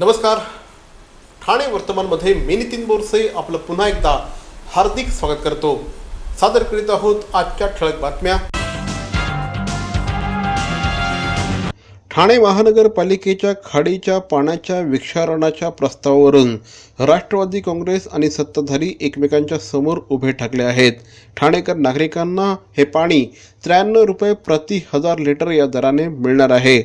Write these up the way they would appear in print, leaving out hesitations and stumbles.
नमस्कार. ठाणे वर्तमानमध्ये मी नितीन बोरसे आपलं पुन्हा एकदा हार्दिक स्वागत करतो. सादर करीत आहोत आजच्या ठळक बातम्या. ठाणे महानगरपालिकेच्या खाडीच्या पाण्याच्या विक्षारणाच्या प्रस्तावावरून राष्ट्रवादी काँग्रेस आणि सत्ताधारी एकमेकांच्या समोर उभे ठाकले आहेत. ठाणेकर नागरिकांना हे पाणी 93 रुपये प्रति 1000 लिटर या दराने मिळणार आहे.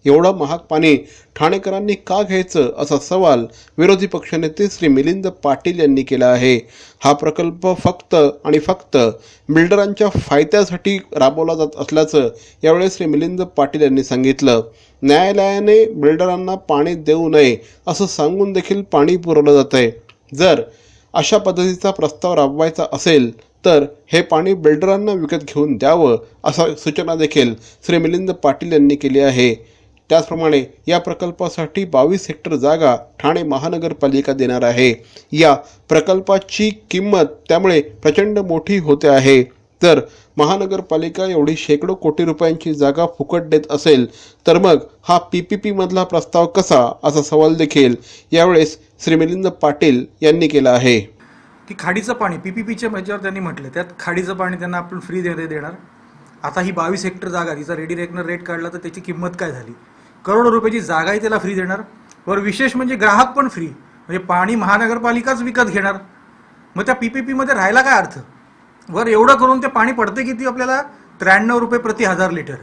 एवढं महाग पाणी ठाणेकरांनी का घ्यायचं असा सवाल विरोधी पक्षनेते श्री मिलिंद पाटील यांनी केला आहे. हा प्रकल्प फक्त आणि फक्त बिल्डरांच्या फायद्यासाठी राबवला जात असल्याचं यावेळी श्री मिलिंद पाटील यांनी सांगितलं. न्यायालयाने बिल्डरांना पाणी देऊ नये असं सांगून देखील पाणी पुरवलं जात आहे. जर अशा पद्धतीचा प्रस्ताव राबवायचा असेल तर हे पाणी बिल्डरांना विकत घेऊन द्यावं असा सूचना देखील श्री मिलिंद पाटील यांनी केली आहे. त्याचप्रमाणे या प्रकल्पासाठी 22 हेक्टर जागा ठाणे महानगरपालिका देणार आहे. या प्रकल्पाची किंमत त्यामुळे प्रचंड मोठी होते आहे. तर महानगरपालिका एवढी शेकडो कोटी रुपयांची जागा फुकट देत असेल तर मग हा PPP मधला प्रस्ताव कसा असा सवाल देखील यावेळेस श्री मिलिंद पाटील यांनी केला आहे. की खाडीचं पाणी PPPच्या ह्याच्यावर त्यांनी म्हटलं त्यात खाडीचं पाणी त्यांना आपण फ्री देणार. आता ही 22 हेक्टर जागा तिचा रेडी रेकनर रेट काढला तर त्याची किंमत काय झाली. करोडो रुपयाची जागाही त्याला फ्री देणार. वर विशेष म्हणजे ग्राहक पण फ्री, म्हणजे पाणी महानगरपालिकाच विकत घेणार. मग त्या PPP मध्ये राहायला काय अर्थ. वर एवढं करून ते पाणी पडते किती आपल्याला 93 रुपये प्रति 1000 लिटर.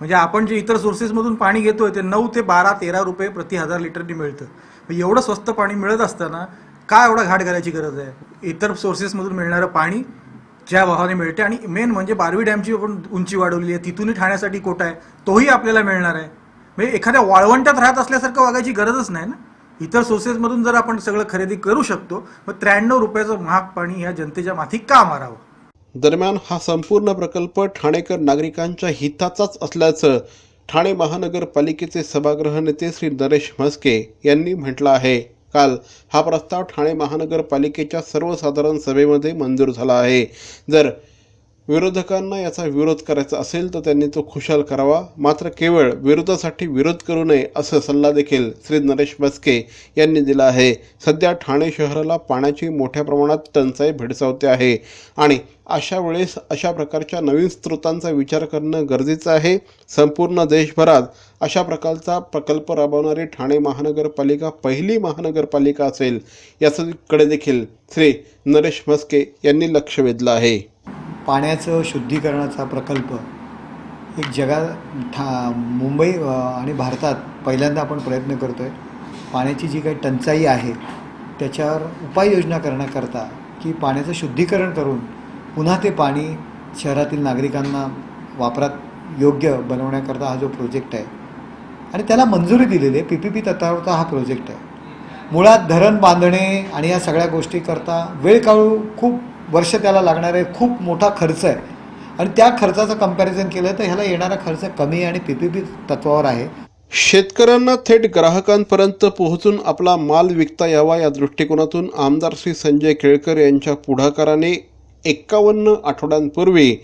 म्हणजे आपण जे इतर सोर्सेसमधून पाणी घेतोय ते 9 ते 12-13 रुपये प्रति 1000 लिटरनी मिळतं. एवढं स्वस्त पाणी मिळत असताना काय एवढा घाट करायची गरज आहे. इतर सोर्सेसमधून मिळणारं पाणी ज्या भावाने मिळते आणि मेन म्हणजे बारवी डॅमची आपण उंची वाढवली आहे, तिथूनही ठाण्यासाठी कोटा आहे तोही आपल्याला मिळणार आहे. म्हणजे एखाद्या वाळवंटात राहत असल्यासारखं वागायची गरजच नाही ना. इतर सोर्सेसमधून जर आपण सगळं खरेदी करू शकतो मग 93 रुपयाचं महाग पाणी या जनतेच्या माथी का मारावं. दरम्यान हा संपूर्ण प्रकल्प ठाणेकर नागरिकांच्या हिताचाच असल्याचं ठाणे महानगरपालिकेचे सभागृह नेते श्री नरेश म्हस्के यांनी म्हटलं आहे. काल हा प्रस्ताव ठाणे महानगरपालिकेच्या सर्वसाधारण सभेमध्ये मंजूर झाला आहे. जर विरोधकांना याचा विरोध करायचा असेल तर त्यांनी तो खुशाल करावा, मात्र केवळ विरोधासाठी विरोध करू नये असा सल्ला देखील श्री नरेश म्हस्के यांनी दिला आहे. सध्या ठाणे शहराला पाण्याची मोठ्या प्रमाणात टंचाई भेडसावते आहे आणि अशा वेळेस अशा प्रकारच्या नवीन स्रोतांचा विचार करणं गरजेचं आहे. संपूर्ण देशभरात अशा प्रकारचा प्रकल्प राबवणारी ठाणे महानगरपालिका पहिली महानगरपालिका असेल याकडे देखील श्री नरेश म्हस्के यांनी लक्ष वेधलं आहे. पाण्याचं शुद्धीकरणाचा प्रकल्प एक मुंबई आणि भारतात पहिल्यांदा आपण प्रयत्न करतो आहे. पाण्याची जी काही टंचाई आहे त्याच्यावर उपाययोजना करण्याकरता की पाण्याचं शुद्धीकरण करून पुन्हा ते पाणी शहरातील नागरिकांना वापरात योग्य बनवण्याकरता हा जो प्रोजेक्ट आहे आणि त्याला मंजुरी दिलेली आहे. PPP तत्वावरचा हा प्रोजेक्ट आहे. मुळात धरण बांधणे आणि या सगळ्या गोष्टीकरता वेळ काढू खूप वर्ष त्याला लागणार आहे. खूप मोठा खर्च आहे आणि त्या खर्चाचं कंपॅरिझन केलं तर ह्याला येणारा खर्च कमी आणि PPP तत्वावर आहे. शेतकऱ्यांना थेट ग्राहकांपर्यंत पोहोचून आपला माल विकता यावा या दृष्टिकोनातून आमदार श्री संजय केळकर यांच्या पुढाकाराने 51 आठवड्यांपूर्वी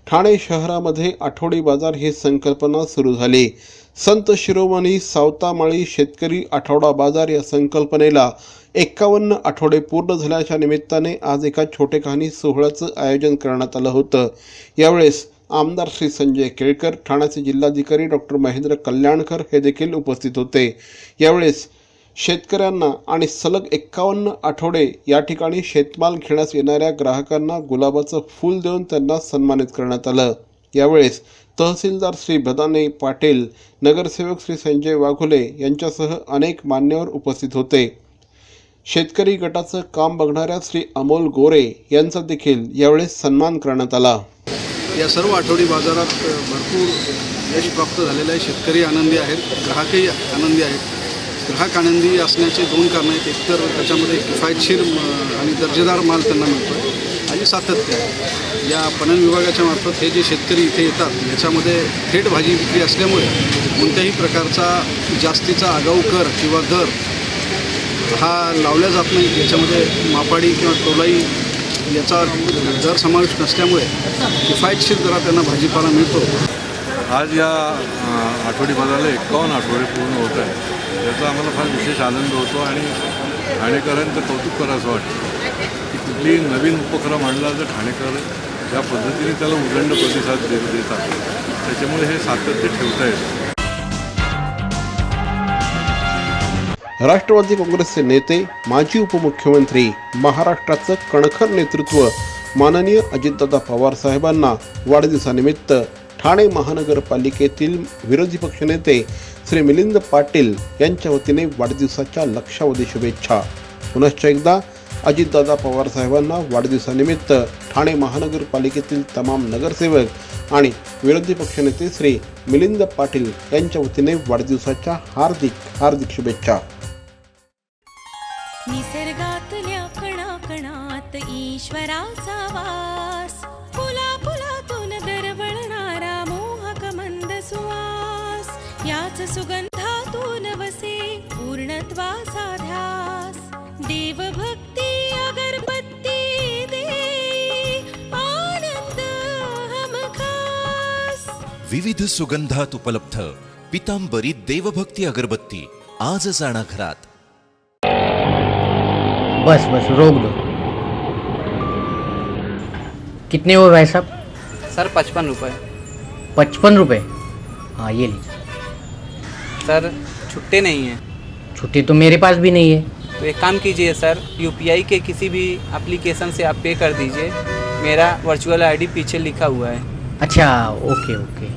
ठाणे शहरामध्ये आठवडी बाजार ही संकल्पना सुरू झाली. संत शिरोमणी सावतामाळी शेतकरी आठवडा बाजार या संकल्पनेला 51 आठवडे पूर्ण झाल्याच्या निमित्ताने आज एका छोटेखानी सोहळ्याचं आयोजन करण्यात आलं होतं. यावेळेस आमदार श्री संजय केळकर, ठाण्याचे जिल्हाधिकारी डॉक्टर महेंद्र कल्याणकर हे देखील उपस्थित होते. यावेळेस शेतकऱ्यांना आणि सलग 51 आठवडे या ठिकाणी शेतमाल घेण्यास येणाऱ्या ग्राहकांना गुलाबाचं फूल देऊन त्यांना सन्मानित करण्यात आलं. यावेळेस तहसीलदार श्री बदाने पाटील, नगरसेवक श्री संजय वाघुले यांच्यासह अनेक मान्यवर उपस्थित होते. शेतकरी गटाचं काम बघणाऱ्या श्री अमोल गोरे यांचा देखील यावेळेस सन्मान करण्यात आला. या सर्व आठवडी बाजारात भरपूर यश प्राप्त झालेलं आहे. शेतकरी आनंदी आहेत, ग्राहकही आनंदी आहेत. ग्राहक आनंदी असण्याचे 2 कारणं आहेत. एकतर त्याच्यामध्ये किफायतशीर आणि दर्जेदार माल त्यांना मिळतो आहे आणि सातत्य आहे. या पणन विभागाच्या मार्फत हे जे शेतकरी इथे येतात याच्यामध्ये थेट भाजी विक्री असल्यामुळे कोणत्याही प्रकारचा जास्तीचा आगाऊ कर किंवा दर हा लावला जात नाही. याच्यामध्ये मापाडी किंवा टोलाई याचा दर समावेश नसल्यामुळे किफायतशीर दरात त्यांना भाजीपाला मिळतो. आज या आठवडी बाजाराला 51 आठवडे पूर्ण होत आहे. याचा आम्हाला फार विशेष आनंद होतो आणि ठाणेकरांचं कौतुक करावंसं वाटतं की कुठलीही नवीन उपक्रम आणला तर ठाणेकर या पद्धतीने त्याला उदंड प्रतिसाद देतात. त्याच्यामुळे हे सातत्य ठेवता येतं. राष्ट्रवादी काँग्रेसचे नेते, माजी उपमुख्यमंत्री, महाराष्ट्राचं कणखर नेतृत्व माननीय अजितदादा पवार साहेबांना वाढदिवसानिमित्त ठाणे महानगरपालिकेतील विरोधी पक्षनेते श्री मिलिंद पाटील यांच्या वतीने वाढदिवसाच्या लक्षावधी शुभेच्छा. पुनश्च एकदा अजितदादा पवार साहेबांना वाढदिवसानिमित्त ठाणे महानगरपालिकेतील तमाम नगरसेवक आणि विरोधी पक्षनेते श्री मिलिंद पाटील यांच्या वतीने वाढदिवसाच्या हार्दिक शुभेच्छा. निसर्गातल्या कणाकणात ईश्वराचा वास, फुलाफुलातून दरवळणारा मोहक मंद सुवास, याच सुगंधातून वसे पूर्णत्वाचा ध्यास. देवभक्ती अगरबत्ती दे आनंद हमखास. विविध सुगंधात उपलब्ध पितांबरी देवभक्ती अगरबत्ती आजच आणा घरात. बस रोक दो. कितने हुए भाई साहब? सर 55 रुपये. 55 रुपये? हाँ ये लीजिए. सर छुट्टे नहीं हैं. छुट्टी तो मेरे पास भी नहीं है. तो एक काम कीजिए सर, यूपीआई के किसी भी एप्लीकेशन से आप पे कर दीजिए. मेरा वर्चुअल आईडी पीछे लिखा हुआ है. अच्छा ओके ओके.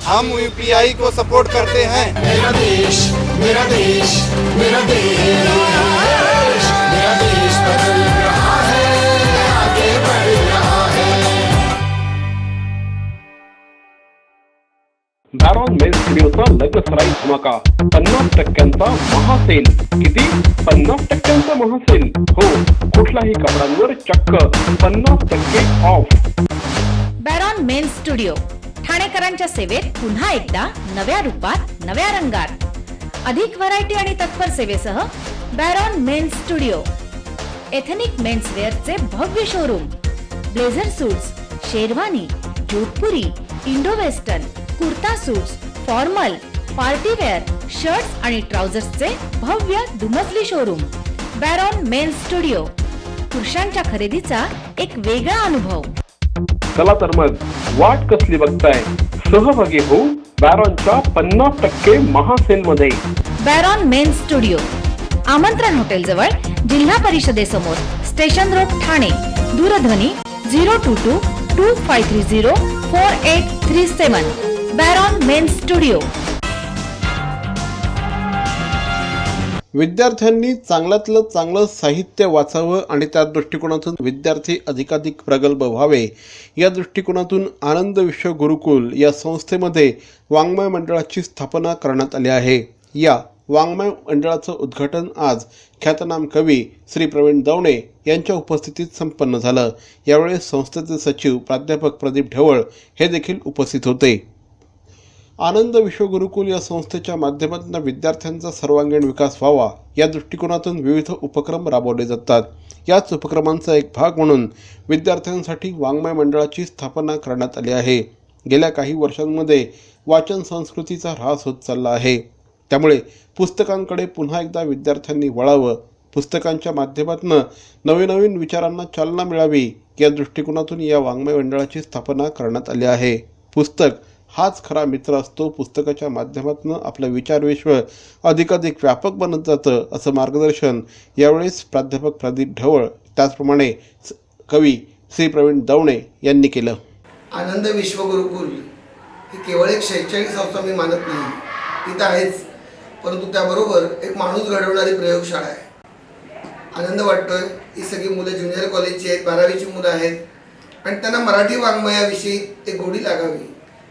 हम यूपीआई को सपोर्ट करते हैं. मेरा देश मेरा देश मेरा देश मेरा देश बदल रहा है, आगे बढ़ रहा है. बॅरॉन मेन्स स्टुडिओचा लग्नसराई धमाका. 50% महासेल. किती? 50% महासेल. हो, कुठल्याही कपड्यांवर चक्क 50% ऑफ. बॅरॉन मेन्स स्टुडिओ ठाणेकरांच्या सेवेत पुन्हा एकदा नव्या रूपात, नव्या रंगात. अधिक व्हरायटी आणि तत्पर सेवेसह Baron men's studio. Ethnic men's वेअरचे भव्य showroom. Blazer suits, sherwani, Jodhpuri, Indo western, kurta suits, formal, partywear, shirts आणि ट्राउझर्सचे भव्य दुमजली शोरूम. बॅरॉन men's studio. पुरुषांच्या खरेदीचा एक वेगळा अनुभव. चला तर मग वाट कसली बघताय, सहभागी होऊ बॅरॉनच्या 50% महासेल मध्ये. बॅरॉन मेन्स स्टुडिओ, आमंत्रण हॉटेल जवळ, जिल्हा परिषदेसमोर, स्टेशन रोड, ठाणे. दूरध्वनी 02225304837. बॅरॉन मेन्स स्टुडिओ. विद्यार्थ्यांनी चांगल्यातलं चांगलं साहित्य वाचावं आणि त्या दृष्टिकोनातून विद्यार्थी अधिकाधिक प्रगल्भ व्हावे या दृष्टिकोनातून आनंद विश्व गुरुकुल या संस्थेमध्ये वाङ्मय मंडळाची स्थापना करण्यात आली आहे. या वाङ्मय मंडळाचं उद्घाटन आज ख्यातनाम कवी श्री प्रवीण दवणे यांच्या उपस्थितीत संपन्न झालं. यावेळी संस्थेचे सचिव प्राध्यापक प्रदीप ढवळ हे देखील उपस्थित होते. आनंद विश्व गुरुकुल या संस्थेच्या माध्यमातून विद्यार्थ्यांचा सर्वांगीण विकास व्हावा या दृष्टिकोनातून विविध उपक्रम राबवले जातात. याच उपक्रमांचा एक भाग म्हणून विद्यार्थ्यांसाठी वाङ्मय मंडळाची स्थापना करण्यात आली आहे. गेल्या काही वर्षांमध्ये वाचन संस्कृतीचा ऱ्हास होत चालला आहे. त्यामुळे पुस्तकांकडे पुन्हा एकदा विद्यार्थ्यांनी वळावं, पुस्तकांच्या माध्यमातून नवीन विचारांना चालना मिळावी या दृष्टिकोनातून या वाङ्मय मंडळाची स्थापना करण्यात आली आहे. पुस्तक हाच खरा मित्र असतो. पुस्तकाच्या माध्यमातून आपलं विचारविश्व अधिकाधिक व्यापक बनत जातं असं मार्गदर्शन यावेळेस प्राध्यापक प्रदीप ढवळ त्याचप्रमाणे कवी श्री प्रवीण दवणे यांनी केलं. आनंद विश्व गुरुकुल ही केवळ एक शैक्षणिक संस्था मी मानत नाही, ती तर आहेच, परंतु त्याबरोबर एक माणूस घडवणारी प्रयोगशाळा आहे. आनंद वाटतोय ही सगळी मुलं ज्युनियर कॉलेजची आहेत, 12वीची मुलं आहेत आणि त्यांना मराठी वाङ्मयाविषयी एक गोडी लागावी.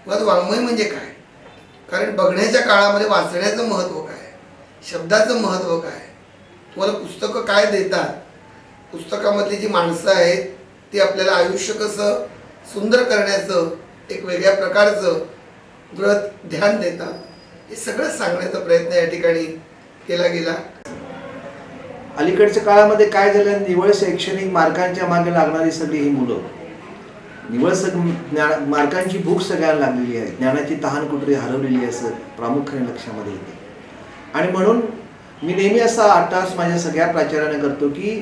मुळात वाङ्मय म्हणजे काय, कारण बघण्याच्या काळामध्ये वाचण्याचं महत्त्व काय, शब्दाचं महत्त्व काय, तुम्हाला पुस्तकं काय देतात, पुस्तकामधली जी माणसं आहेत ती आपल्याला आयुष्य कसं सुंदर करण्याचं एक वेगळ्या प्रकारचं व्रत ध्यान देतात, हे सगळं सांगण्याचा प्रयत्न या ठिकाणी केला गेला. अलीकडच्या काळामध्ये काय झालं, निवळ शैक्षणिक मार्कांच्या मागे लागणारी सगळी ही मुलं, निवळ मार्कांची भूक सगळ्यांना लागलेली आहे, ज्ञानाची तहान कुठेतरी हरवलेली असं प्रामुख्याने लक्षामध्ये येते. आणि म्हणून मी नेहमी असा अट्टास माझ्या सगळ्या प्राचार्यांना करतो की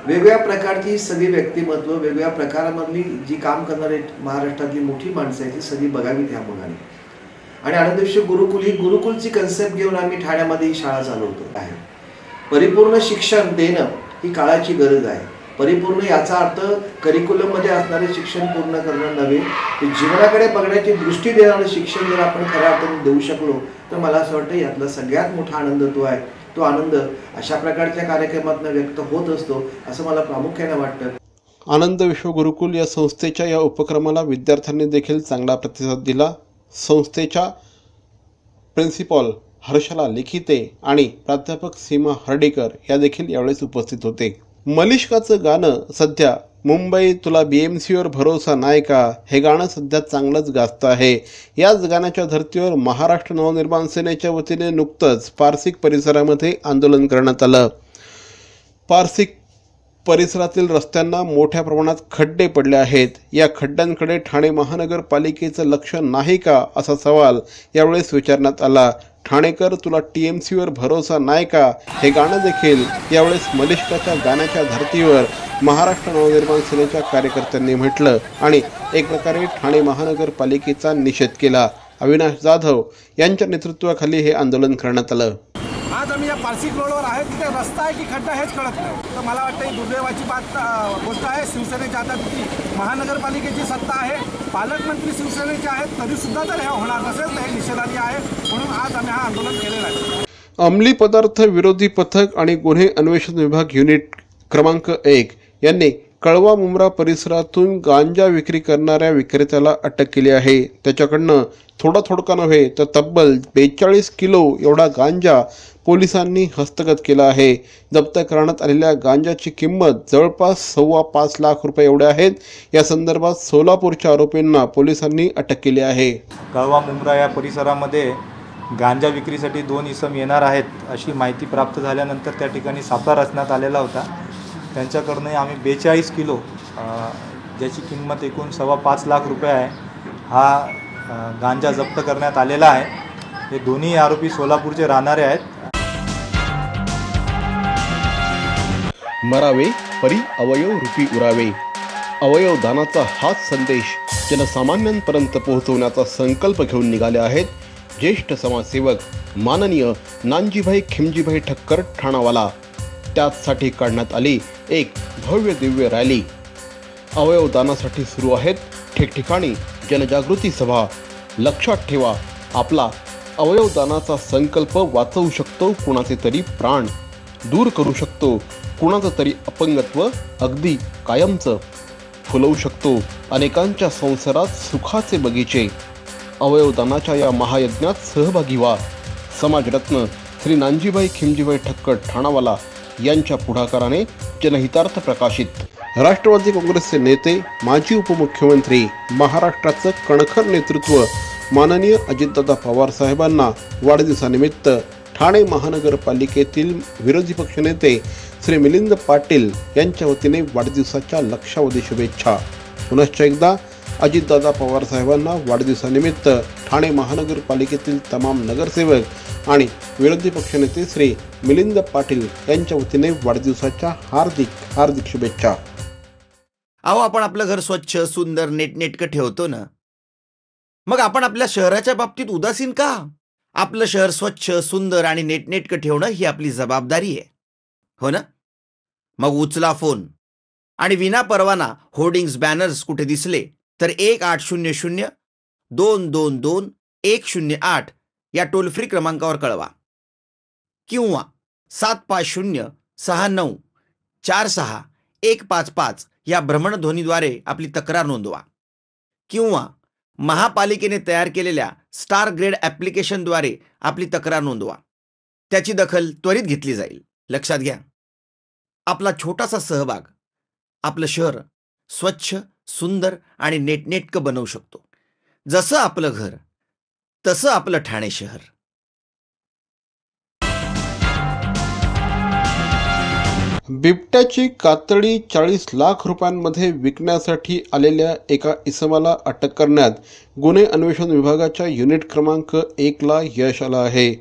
वेगवेगळ्या प्रकारची सगळी व्यक्तिमत्व, वेगवेगळ्या प्रकारामधली जी काम करणारी महाराष्ट्रातली मोठी माणसं आहेत ती सगळी बघावीत ह्या मुलांनी. आणि आनंद विश्व गुरुकुल ही गुरुकुलची कन्सेप्ट घेऊन आम्ही ठाण्यामध्ये ही शाळा चालवतो आहे. परिपूर्ण शिक्षण देणं ही काळाची गरज आहे. परिपूर्ण याचा अर्थ करिक्युलममध्ये असणारे शिक्षण पूर्ण करणं नव्हे, ते जीवनाकडे बघण्याची दृष्टी देणारं शिक्षण जर आपण खऱ्या अर्थाने देऊ शकलो तर मला असं वाटतं यातला सगळ्यात मोठा आनंद तो आहे. तो आनंद अशा प्रकारच्या कार्यक्रमातून व्यक्त होत असतो असं मला प्रामुख्याने वाटतं. आनंद विश्व गुरुकुल या संस्थेच्या या उपक्रमाला विद्यार्थ्यांनी देखील चांगला प्रतिसाद दिला. संस्थेच्या प्रिन्सिपॉल हर्षला लिखिते आणि प्राध्यापक सीमा हर्डीकर या देखील यावेळेस उपस्थित होते. मलिष्काचं गाणं सध्या मुंबई तुला BMCवर भरोसा नाही का हे गाणं सध्या चांगलंच गाजतं आहे. याच गाण्याच्या धर्तीवर महाराष्ट्र नवनिर्माण सेनेच्या वतीने नुकतंच पारसिक परिसरामध्ये आंदोलन करण्यात आलं. पारसिक परिसरातील रस्त्यांना मोठ्या प्रमाणात खड्डे पडले आहेत. या खड्ड्यांकडे ठाणे महानगरपालिकेचं लक्ष नाही का असा सवाल यावेळेस विचारण्यात आला. ठाणेकर तुला TMCवर भरोसा नाही का हे गाणं देखील यावेळेस मलिष्काच्या गाण्याच्या धर्तीवर महाराष्ट्र नवनिर्माण सेनेच्या कार्यकर्त्यांनी म्हटलं आणि एक प्रकारे ठाणे महानगरपालिकेचा निषेध केला. अविनाश जाधव यांच्या नेतृत्वाखाली हे आंदोलन करण्यात आलं. आज आम्ही या पारसिक रोडवर आहे, तिथे रस्ता आहे की खड्डा हेच कळत नाही. तर मला वाटतं ही दुर्दैवाची गोष्ट आहे. शिवसेनेच्या हातात ती महानगरपालिकेची सत्ता आहे, पालकमंत्री शिवसेनेचे आहेत, तरीसुद्धा जर हे होणार नसेल तर हे निषेधार्ह आहे. म्हणून आज आम्ही हा आंदोलन केलेलं आहे. अंमली पदार्थ विरोधी पथक आणि गुन्हे अन्वेषण विभाग युनिट क्रमांक 1 यांनी कळवा मुंब्रा परिसरातून गांजा विक्री करणाऱ्या विक्रेत्याला अटक केली आहे. त्याच्याकडनं थोडा नव्हे तर तब्बल 42 किलो एवढा गांजा पोलिसांनी हस्तगत केला आहे. जप्त करण्यात आलेल्या गांजाची किंमत जवळपास 5.25 लाख रुपये एवढे आहेत. या संदर्भात सोलापूरच्या आरोपींना पोलिसांनी अटक केली आहे. कळवा मुंब्रा या परिसरामध्ये गांजा विक्रीसाठी 2 इसम येणार आहेत अशी माहिती प्राप्त झाल्यानंतर त्या ठिकाणी सापळा रचण्यात आलेला होता. त्यांच्याकडून आम्ही 42 किलो ज्याची किंमत एकूण 5.25 लाख रुपये आहे हा गांजा जप्त करण्यात आलेला आहे. हे दोन्ही आरोपी सोलापूरचे राहणारे आहेत. मरावे परी अवयव रूपी उरावे. अवयव दानाचा हाच संदेश जनसामान्यांपर्यंत पोहोचवण्याचा संकल्प घेऊन निघाले आहेत ज्येष्ठ समाजसेवक माननीय नानजीभाई खिमजीभाई ठक्कर ठाणावाला. त्याचसाठी काढण्यात आली एक भव्य दिव्य रॅली. अवयव दानासाठी सुरू आहेत ठिकठिकाणी जनजागृती सभा. लक्षात ठेवा, आपला अवयव दानाचा संकल्प वाचवू शकतो कुणाचे तरी प्राण, दूर करू शकतो कुणाचं तरी अपंगत्व अगदी कायमचं, फुलवू शकतो अनेकांच्या संसारात सुखाचे बगीचे. अवयवदानाच्या या महायज्ञात सहभागी व्हा. समाजरत्न श्री नानजीभाई खिमजीभाई ठक्कर ठाणावाला यांच्या पुढाकाराने जनहितार्थ प्रकाशित. राष्ट्रवादी काँग्रेसचे नेते, माजी उपमुख्यमंत्री, महाराष्ट्राचं कणखर नेतृत्व माननीय अजितदादा पवार साहेबांना वाढदिवसानिमित्त ठाणे महानगरपालिकेतील विरोधी पक्षनेते श्री मिलिंद पाटील यांच्या वतीने वाढदिवसाच्या लक्षावधी शुभेच्छा. पुनश्च एकदा अजितदादा पवार साहेबांना वाढदिवसानिमित्त ठाणे महानगरपालिकेतील तमाम नगरसेवक आणि विरोधी पक्षनेते श्री मिलिंद पाटील यांच्या वतीने वाढदिवसाच्या हार्दिक शुभेच्छा. अहो, आपण आपलं घर स्वच्छ, सुंदर, नेटनेटकं ठेवतो ना, मग आपण आपल्या शहराच्या बाबतीत उदासीन का? आपलं शहर स्वच्छ, सुंदर आणि नेटनेटकं ठेवणं ही आपली जबाबदारी आहे, हो ना? मग उचला फोन आणि विना परवाना होर्डिंग्स, बॅनर्स कुठे दिसले तर 1800-222-108 या टोल फ्री क्रमांकावर कळवा किंवा 7506946-155 या भ्रमणध्वनीद्वारे आपली तक्रार नोंदवा किंवा महापालिकेने तयार केलेल्या स्टार ग्रेड ॲप्लिकेशनद्वारे आपली तक्रार नोंदवा. त्याची दखल त्वरित घेतली जाईल. लक्षात घ्या, आपला छोटासा सहभाग आपलं शहर स्वच्छ, सुंदर आणि नेटनेटकं बनवू शकतो. जसं आपलं घर तसं आपलं ठाणे शहर. बिबट्याची कातडी 40 लाख रुपयांमध्ये विकण्यासाठी आलेल्या एका इसमाला अटक करण्यात गुन्हे अन्वेषण विभागाच्या युनिट क्रमांक 1ला यश आलं आहे.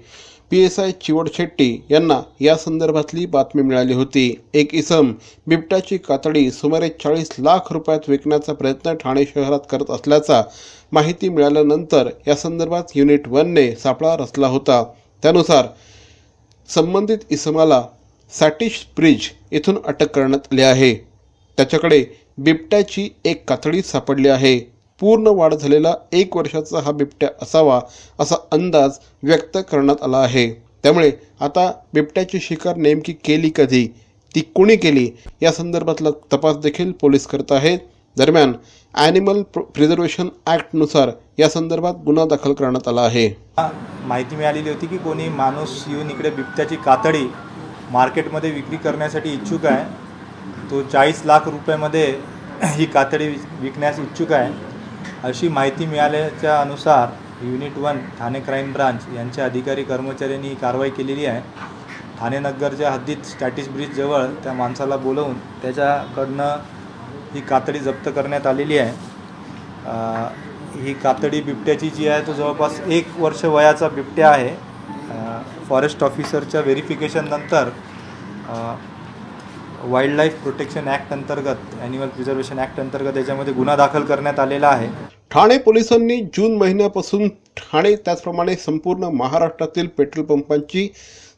PSI चिवड शेट्टी यांना या संदर्भातली बातमी मिळाली होती. एक इसम बिबट्याची कातडी सुमारे 40 लाख रुपयात विकण्याचा प्रयत्न ठाणे शहरात करत असल्याचा माहिती मिळाल्यानंतर या संदर्भात युनिट 1ने सापळा रचला होता. त्यानुसार संबंधित इसमाला सॅटिश ब्रिज येथून अटक करण्यात आली आहे. त्याच्याकडे बिबट्याची एक कातडी सापडली आहे. पूर्ण वाढ झालेला 1 वर्षाचा हा बिबट्या असावा असा अंदाज व्यक्त करण्यात आला आहे. त्यामुळे आता बिबट्याची शिकार नेमकी केली कधी, ती कुणी केली या संदर्भातला तपास देखील पोलीस करत आहेत. दरम्यान ॲनिमल प्रिझर्वेशन ॲक्टनुसार या संदर्भात गुन्हा दाखल करण्यात आला आहे. माहिती मिळालेली होती की कोणी माणूस येऊन इकडे बिबट्याची कातडी मार्केटमध्ये विक्री करण्यासाठी इच्छुक आहे. तो 40 लाख रुपयामध्ये ही कातडी विकण्यास इच्छुक आहे अशी माहिती मिळाल्याच्या अनुसार युनिट 1 ठाणे क्राईम ब्रांच यांच्या अधिकारी कर्मचाऱ्यांनी ही कारवाई केलेली आहे. ठाणे नगरच्या हद्दीत स्टॅटिस ब्रिजजवळ त्या माणसाला बोलवून त्याच्याकडनं ही कातडी जप्त करण्यात आलेली आहे. ही कातडी बिबट्याची जी आहे तो जवळपास 1 वर्ष वयाचा बिबट्या आहे. फॉरेस्ट ऑफिसरच्या व्हेरिफिकेशननंतर वाईल्ड लाईफ प्रोटेक्शन ॲक्ट अंतर्गत, ॲनिमल प्रिझर्वेशन ॲक्ट अंतर्गत याच्यामध्ये गुन्हा दाखल करण्यात आलेला आहे. ठाणे पोलिसांनी जून महिन्यापासून ठाणे त्याचप्रमाणे संपूर्ण महाराष्ट्रातील पेट्रोल पंपांची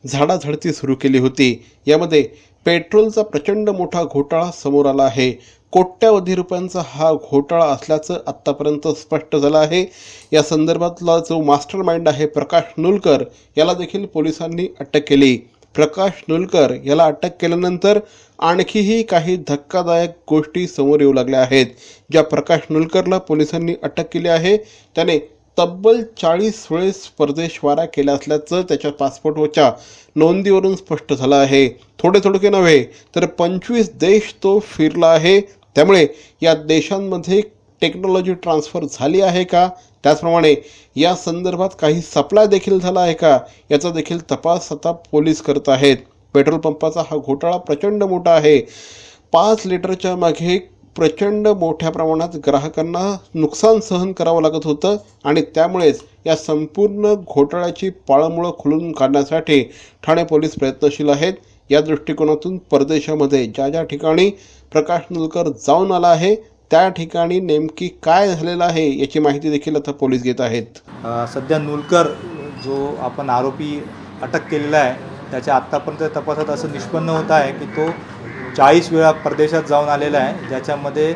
झाडाझडती सुरू केली होती. यामध्ये पेट्रोलचा प्रचंड मोठा घोटाळा समोर आला आहे. कोट्यावधी रुपयांचा हा घोटाळा असल्याचं आत्तापर्यंत स्पष्ट झालं आहे. या संदर्भातला जो मास्टर माइंड आहे प्रकाश नुलकर याला देखील पोलिसांनी अटक केली. प्रकाश नुलकर याला अटक केल्यानंतर आणखीही काही धक्कादायक गोष्टी समोर येऊ लागल्या आहेत. ज्या प्रकाश नुलकरला पोलिसांनी अटक केली आहे त्याने तब्बल 40 वेळेस परदेशवारा केला असल्याचं त्याच्या पासपोर्टवरच्या नोंदीवरून स्पष्ट झालं आहे. थोडे नव्हे तर 25 देश तो फिरला आहे. त्यामुळे या देशांमध्ये टेक्नॉलॉजी ट्रान्सफर झाली आहे का, त्याचप्रमाणे या संदर्भात काही सप्लाय देखील झाला आहे का याचा देखील तपास आता पोलीस करत आहेत. पेट्रोल पंपाचा हा घोटाळा प्रचंड मोठा आहे. 5 लिटरच्या मागे प्रचंड मोठ्या प्रमाणात ग्राहकांना नुकसान सहन करावं लागत होतं आणि त्यामुळेच या संपूर्ण घोटाळ्याची पाळंमुळं खुलून काढण्यासाठी ठाणे पोलीस प्रयत्नशील आहेत. या दृष्टिकोनातून परदेशामध्ये ज्या ठिकाणी प्रकाश नुलकर जाऊन आला आहे त्या ठिकाणी नेमकी काय झालेलं आहे याची माहिती देखील आता पोलीस घेत आहेत. सध्या नुलकर जो आपण आरोपी अटक केलेला आहे त्याच्या आत्तापर्यंत तपासात असं निष्पन्न होत आहे की तो 40 वेळा परदेशात जाऊन आलेला आहे, ज्याच्यामध्ये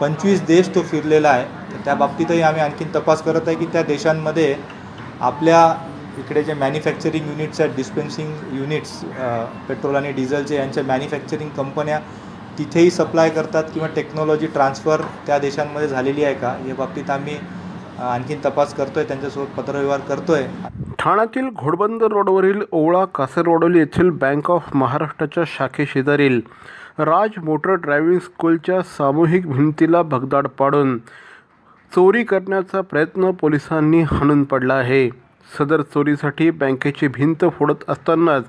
25 देश तो फिरलेला आहे. तर त्या बाबतीतही आम्ही आणखीन तपास करत आहे की त्या देशांमध्ये आपल्या इकडे जे मॅन्युफॅक्चरिंग युनिट्स आहेत, डिस्पेन्सिंग युनिट्स पेट्रोल आणि डिझेलचे, यांच्या मॅन्युफॅक्चरिंग कंपन्या तिथेही सप्लाय करतात किंवा टेक्नॉलॉजी ट्रान्सफर त्या देशांमध्ये झालेली आहे का या बाबतीत आम्ही आणखीन तपास करतो आहे, त्यांच्यासोबत पत्रव्यवहार करतो आहे. ठाण्यातील घोडबंदर रोडवरील ओवळा कासेरवाडोली येथील बँक ऑफ महाराष्ट्राच्या शाखेशेजारील राज मोटर ड्रायव्हिंग स्कूलच्या सामूहिक भिंतीला भगदाड पाडून चोरी करण्याचा प्रयत्न पोलिसांनी हाणून पडला आहे. सदर चोरीसाठी बँकेची भिंत फोडत असतानाच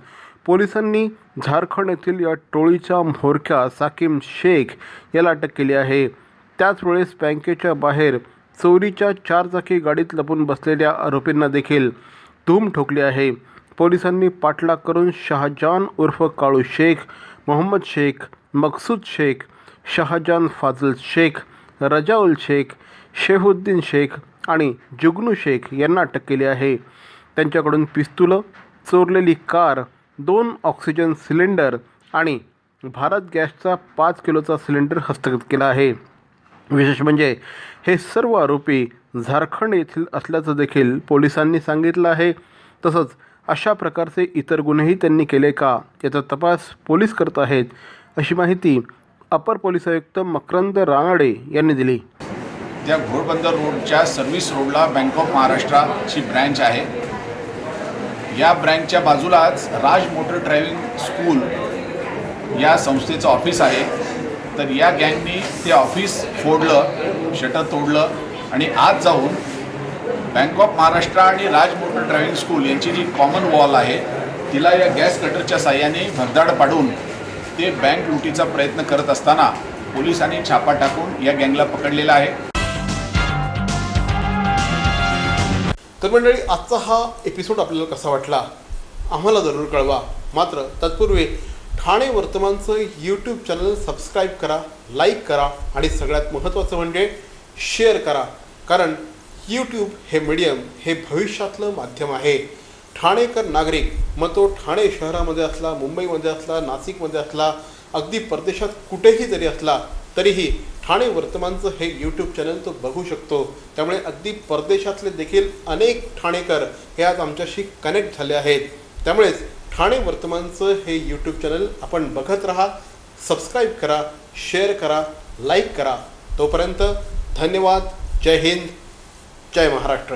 पोलिसांनी झारखंड येथील या टोळीचा म्होरक्या साकीम शेख याला अटक केली आहे. त्याच वेळेस बँकेच्या बाहेर चोरीच्या 4 चाकी गाडीत लपून बसलेल्या आरोपींना देखील धूम ठोकली आहे. पोलिसांनी पाठलाग करून शहाजान उर्फ काळू शेख, मोहम्मद शेख, मकसूद शेख, शहाजान फाजल शेख, रजाउल शेख, शेहुद्दीन शेख आणि जुगनू शेख यांना अटक केली आहे. त्यांच्याकडून पिस्तुलं, चोरलेली कार, 2 ऑक्सिजन सिलेंडर आणि भारत गॅसचा 5 किलोचा सिलेंडर हस्तगत केला आहे. विशेष म्हणजे हे सर्व आरोपी झारखंड येथील असल्याचं देखील पोलिसांनी सांगितलं आहे. तसंच अशा प्रकारचे इतर गुन्हेही त्यांनी केले का याचा तपास पोलीस करत आहेत, अशी माहिती अपर पोलीस आयुक्त मकरंद रानडे यांनी दिली. त्या घोडबंदर रोडच्या सर्व्हिस रोडला बँक ऑफ महाराष्ट्राची ब्रँच आहे. या ब्रँचच्या बाजूलाच राज मोटर ड्रायव्हिंग स्कूल या संस्थेचं ऑफिस आहे. तर या गँगनी ते ऑफिस फोडलं, शटर तोडलं आणि आत जाऊन बँक ऑफ महाराष्ट्र आणि राज मोटर ड्रायव्हिंग स्कूल यांची जी कॉमन वॉल आहे तिला या गॅस कटरच्या साहाय्याने भगदाड पाडून ते बँक लुटीचा प्रयत्न करत असताना पोलिसांनी छापा टाकून या गँगला पकडलेला आहे. तर मंडळी, आजचा हा एपिसोड आपल्याला कसा वाटला आम्हाला जरूर कळवा. मात्र तत्पूर्वी ठाणे वर्तमानचं यूट्यूब चॅनल सबस्क्राईब करा, लाईक करा आणि सगळ्यात महत्त्वाचं म्हणजे शेअर करा. कारण यूट्यूब हे मीडियम हे भविष्यातलं माध्यम आहे. ठाणेकर नागरिक, मग तो ठाणे शहरामध्ये असला, मुंबईमध्ये असला, नाशिकमध्ये असला, अगदी परदेशात कुठेही जरी असला तरीही ठाणे वर्तमानचं हे यूट्यूब चॅनल तो बघू शकतो. त्यामुळे अगदी परदेशातले देखील अनेक ठाणेकर हे आज आमच्याशी कनेक्ट झाले आहेत. त्यामुळेच ठाणे वर्तमानचं हे यूट्यूब चॅनल आपण बघत राहा, सबस्क्राईब करा, शेअर करा, लाईक करा. तोपर्यंत धन्यवाद. जय हिंद, जय महाराष्ट्र.